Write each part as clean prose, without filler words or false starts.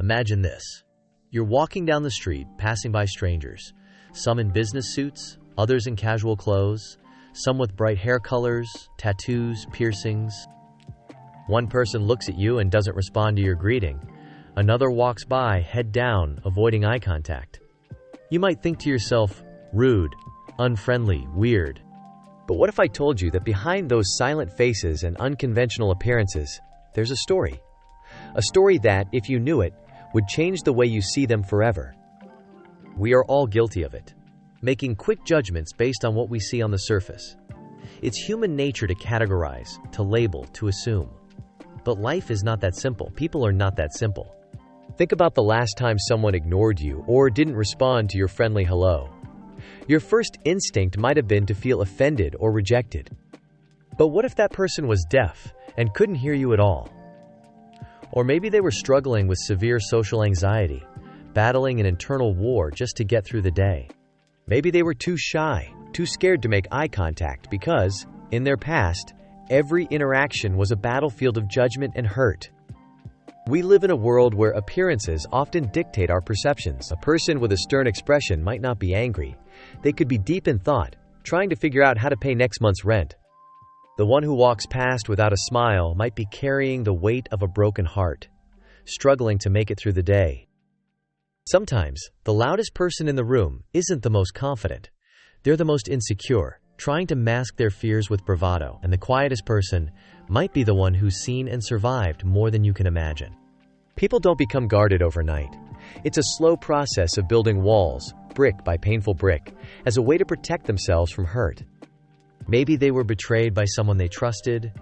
Imagine this. You're walking down the street, passing by strangers, some in business suits, others in casual clothes, some with bright hair colors, tattoos, piercings. One person looks at you and doesn't respond to your greeting. Another walks by, head down, avoiding eye contact. You might think to yourself, rude, unfriendly, weird. But what if I told you that behind those silent faces and unconventional appearances, there's a story? A story that, if you knew it, would change the way you see them forever. We are all guilty of it, making quick judgments based on what we see on the surface. It's human nature to categorize, to label, to assume. But life is not that simple. People are not that simple. Think about the last time someone ignored you or didn't respond to your friendly hello. Your first instinct might have been to feel offended or rejected. But what if that person was deaf and couldn't hear you at all? Or maybe they were struggling with severe social anxiety, battling an internal war just to get through the day. Maybe they were too shy, too scared to make eye contact because, in their past, every interaction was a battlefield of judgment and hurt. We live in a world where appearances often dictate our perceptions. A person with a stern expression might not be angry. They could be deep in thought, trying to figure out how to pay next month's rent. The one who walks past without a smile might be carrying the weight of a broken heart, struggling to make it through the day. Sometimes, the loudest person in the room isn't the most confident. They're the most insecure, trying to mask their fears with bravado, and the quietest person might be the one who's seen and survived more than you can imagine. People don't become guarded overnight. It's a slow process of building walls, brick by painful brick, as a way to protect themselves from hurt. Maybe they were betrayed by someone they trusted,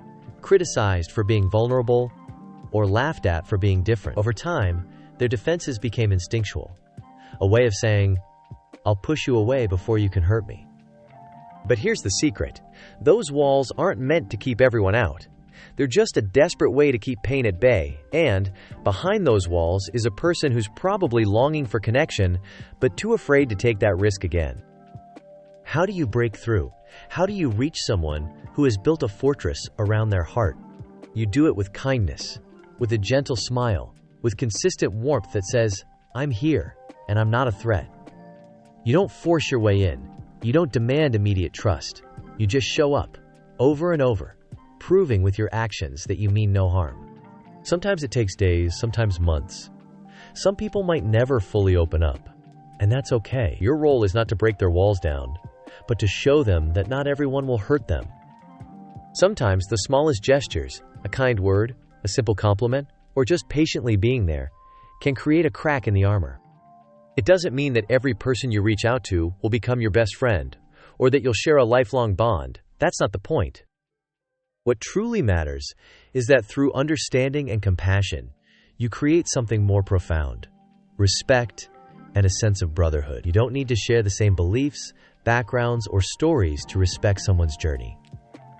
criticized for being vulnerable, or laughed at for being different. Over time, their defenses became instinctual, a way of saying, "I'll push you away before you can hurt me." But here's the secret. Those walls aren't meant to keep everyone out. They're just a desperate way to keep pain at bay, and behind those walls is a person who's probably longing for connection, but too afraid to take that risk again. How do you break through? How do you reach someone who has built a fortress around their heart? You do it with kindness, with a gentle smile, with consistent warmth that says, "I'm here, and I'm not a threat." You don't force your way in. You don't demand immediate trust. You just show up, over and over, proving with your actions that you mean no harm. Sometimes it takes days, sometimes months. Some people might never fully open up, and that's okay. Your role is not to break their walls down, but to show them that not everyone will hurt them. Sometimes the smallest gestures, a kind word, a simple compliment, or just patiently being there, can create a crack in the armor. It doesn't mean that every person you reach out to will become your best friend, or that you'll share a lifelong bond. That's not the point. What truly matters is that through understanding and compassion, you create something more profound: respect and a sense of brotherhood. You don't need to share the same beliefs, backgrounds, or stories to respect someone's journey.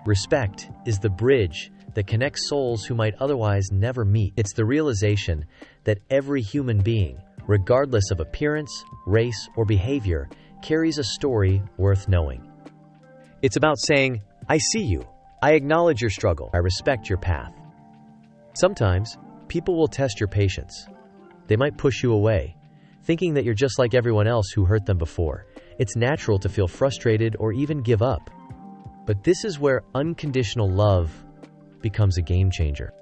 Respect is the bridge that connects souls who might otherwise never meet. It's the realization that every human being, regardless of appearance, race, or behavior, carries a story worth knowing. It's about saying, "I see you. I acknowledge your struggle. I respect your path." Sometimes, people will test your patience. They might push you away, thinking that you're just like everyone else who hurt them before. It's natural to feel frustrated or even give up. But this is where unconditional love becomes a game changer.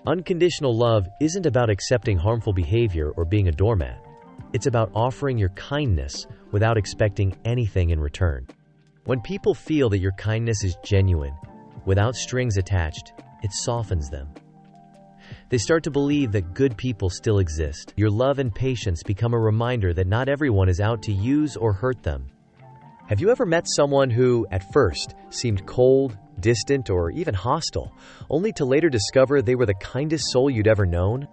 Unconditional love isn't about accepting harmful behavior or being a doormat. It's about offering your kindness without expecting anything in return. When people feel that your kindness is genuine, without strings attached, it softens them. They start to believe that good people still exist. Your love and patience become a reminder that not everyone is out to use or hurt them. Have you ever met someone who, at first, seemed cold, distant, or even hostile, only to later discover they were the kindest soul you'd ever known?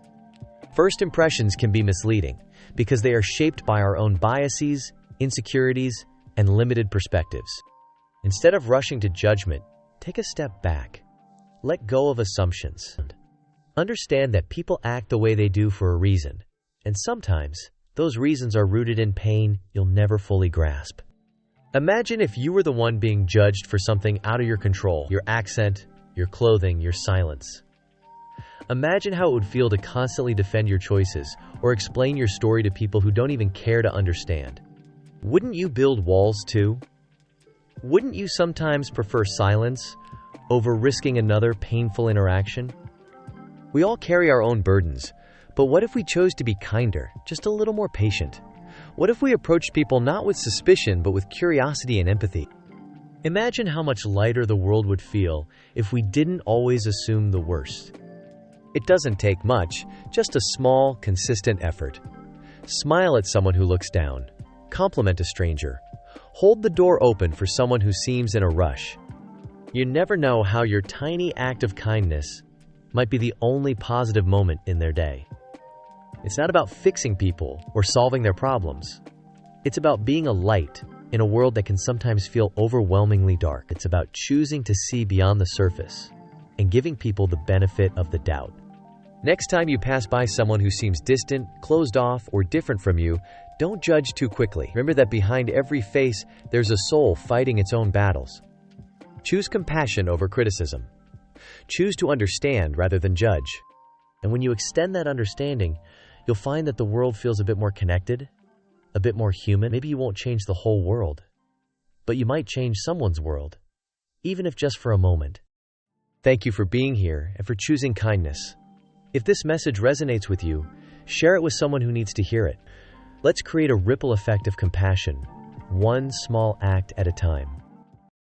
First impressions can be misleading because they are shaped by our own biases, insecurities, and limited perspectives. Instead of rushing to judgment, take a step back. Let go of assumptions. Understand that people act the way they do for a reason, and sometimes those reasons are rooted in pain you'll never fully grasp. Imagine if you were the one being judged for something out of your control: your accent, your clothing, your silence. Imagine how it would feel to constantly defend your choices or explain your story to people who don't even care to understand. Wouldn't you build walls too? Wouldn't you sometimes prefer silence over risking another painful interaction? We all carry our own burdens, but what if we chose to be kinder, just a little more patient? What if we approached people not with suspicion, but with curiosity and empathy? Imagine how much lighter the world would feel if we didn't always assume the worst. It doesn't take much, just a small, consistent effort. Smile at someone who looks down. Compliment a stranger. Hold the door open for someone who seems in a rush. You never know how your tiny act of kindness might be the only positive moment in their day. It's not about fixing people or solving their problems. It's about being a light in a world that can sometimes feel overwhelmingly dark. It's about choosing to see beyond the surface and giving people the benefit of the doubt. Next time you pass by someone who seems distant, closed off, or different from you, don't judge too quickly. Remember that behind every face, there's a soul fighting its own battles. Choose compassion over criticism. Choose to understand rather than judge. And when you extend that understanding, you'll find that the world feels a bit more connected, a bit more human. Maybe you won't change the whole world, but you might change someone's world, even if just for a moment. Thank you for being here and for choosing kindness. If this message resonates with you, share it with someone who needs to hear it. Let's create a ripple effect of compassion, one small act at a time.